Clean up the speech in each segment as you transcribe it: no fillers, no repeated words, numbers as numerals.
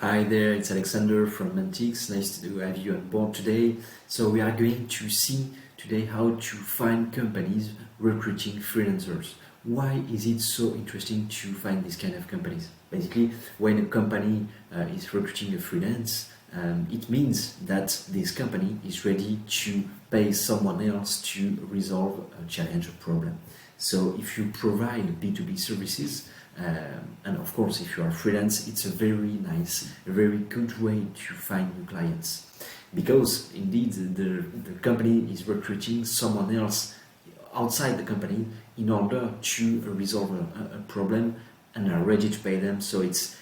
Hi there, it's Alexander from Mantiks. Nice to have you on board today. So we are going to see today how to find companies recruiting freelancers. Why is it so interesting to find this kind of companies? Basically, when a company is recruiting a freelance, it means that this company is ready to pay someone else to resolve a challenge or problem. So if you provide B2B services, and of course if you are freelance, it's a very nice, a very good way to find new clients. Because indeed the company is recruiting someone else outside the company in order to resolve a problem and are ready to pay them. So it's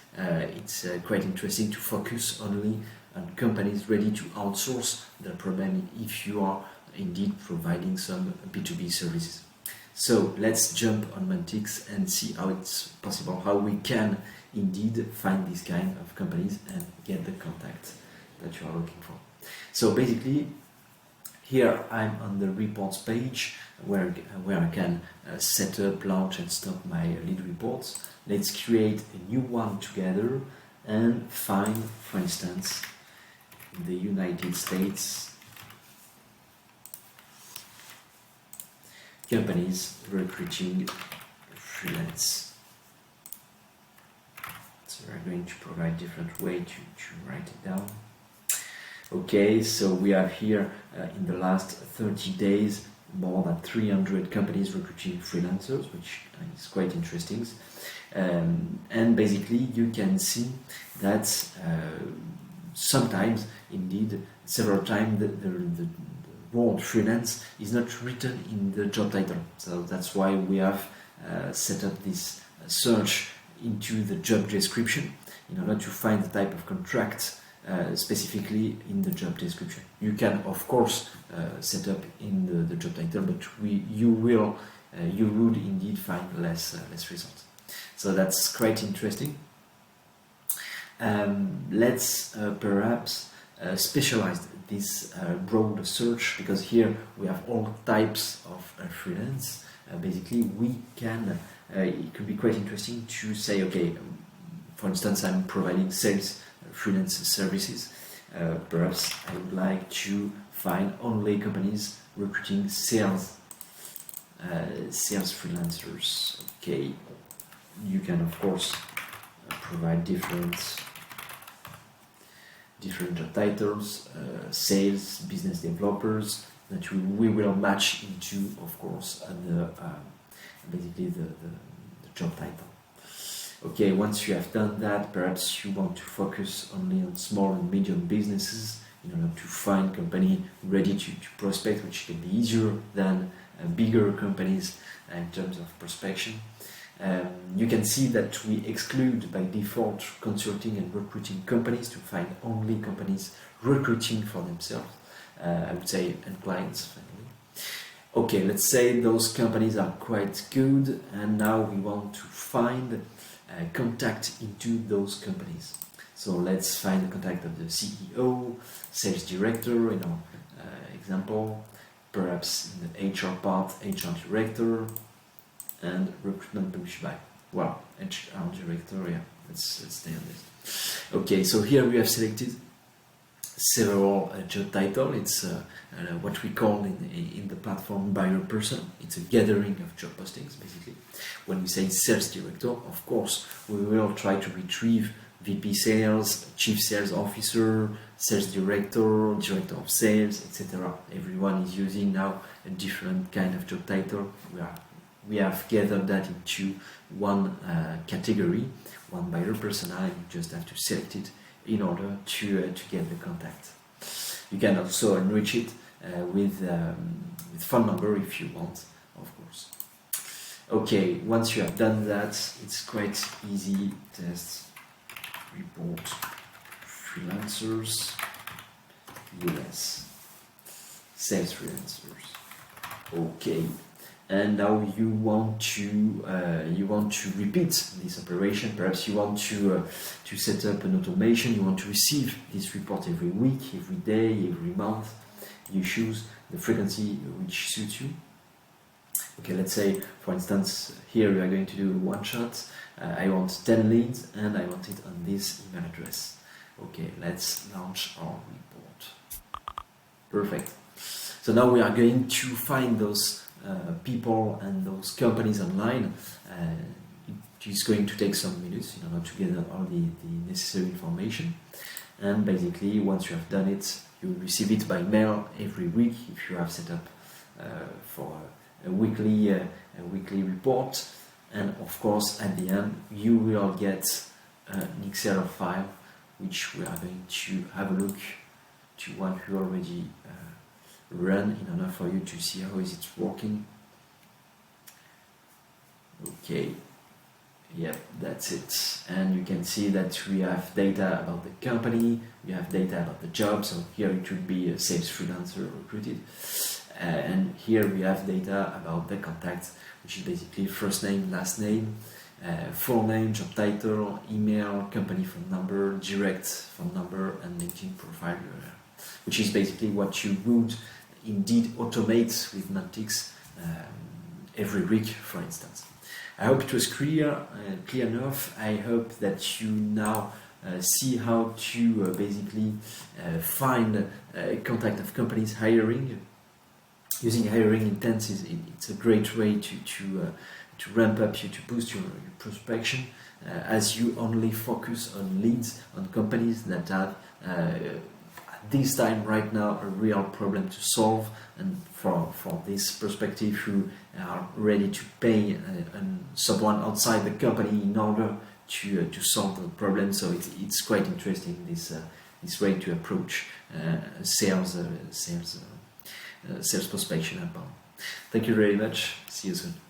quite interesting to focus only on companies ready to outsource their problem if you are indeed providing some B2B services. So let's jump on Mantiks and see how it's possible, how we can indeed find this kind of companies and get the contact that you are looking for. So basically, here I'm on the reports page where I can set up, launch and stop my lead reports. Let's create a new one together and find, for instance, in the United States, companies recruiting freelance. So we're going to provide different way to write it down. Okay, so we have here in the last 30 days more than 300 companies recruiting freelancers, which is quite interesting. And basically you can see that sometimes, indeed, several times the word freelance is not written in the job title. So that's why we have set up this search into the job description in order to find the type of contract specifically in the job description. You can of course set up in the job title, but you would indeed find less results. So that's quite interesting. Let's perhaps specialize this broad search, because here we have all types of freelance. Basically we can, it could be quite interesting to say, okay, for instance, I'm providing sales freelance services. Perhaps I would like to find only companies recruiting sales freelancers. Okay, you can of course provide different job titles, sales, business developers, that we will match into, of course, basically the job title. Okay, once you have done that, perhaps you want to focus only on small and medium businesses in order to find company ready to prospect, which can be easier than bigger companies in terms of prospection. You can see that we exclude by default consulting and recruiting companies to find only companies recruiting for themselves, I would say, and clients finally. Okay, let's say those companies are quite good, and now we want to find contact into those companies. So let's find the contact of the CEO, sales director in our example, perhaps in the HR part, HR director, and recruitment push by. Well, HR director, yeah, let's stay on this. Okay, so here we have selected several job titles. It's what we call in the platform buyer person. It's a gathering of job postings, basically. When we say sales director, of course, we will try to retrieve VP sales, chief sales officer, sales director, director of sales, etc. Everyone is using now a different kind of job title. We have gathered that into one category, one buyer persona, and you just have to select it in order to get the contact. You can also enrich it with phone number if you want, of course. Okay, once you have done that, it's quite easy. Test report freelancers US sales freelancers. Okay. And now you want to repeat this operation. Perhaps you want to set up an automation. You want to receive this report every week, every day, every month. You choose the frequency which suits you. Okay, let's say, for instance, here we are going to do one shot. I want 10 leads and I want it on this email address. Okay, let's launch our report. Perfect. So now we are going to find those people and those companies online. It is going to take some minutes in order to gather all the necessary information. And basically, once you have done it, you will receive it by mail every week if you have set up for a weekly report. And of course, at the end, you will get an Excel file, which we are going to have a look to what we already run in order for you to see how is it working. Okay, yeah, that's it. And you can see that we have data about the company, we have data about the job. So here it would be a sales freelancer recruited. And here we have data about the contact, which is basically first name, last name, full name, job title, email, company phone number, direct phone number, and LinkedIn profile URL, which is basically what you would indeed automate with Mantiks every week, for instance. I hope it was clear enough. I hope that you now see how to basically find contact of companies hiring. Using hiring intents it's a great way to ramp up, to boost your prospection, as you only focus on leads, on companies that have at this time right now a real problem to solve, and for this perspective you are ready to pay someone outside the company in order to solve the problem. So it's quite interesting, this way to approach sales prospection. Thank you very much. See you soon.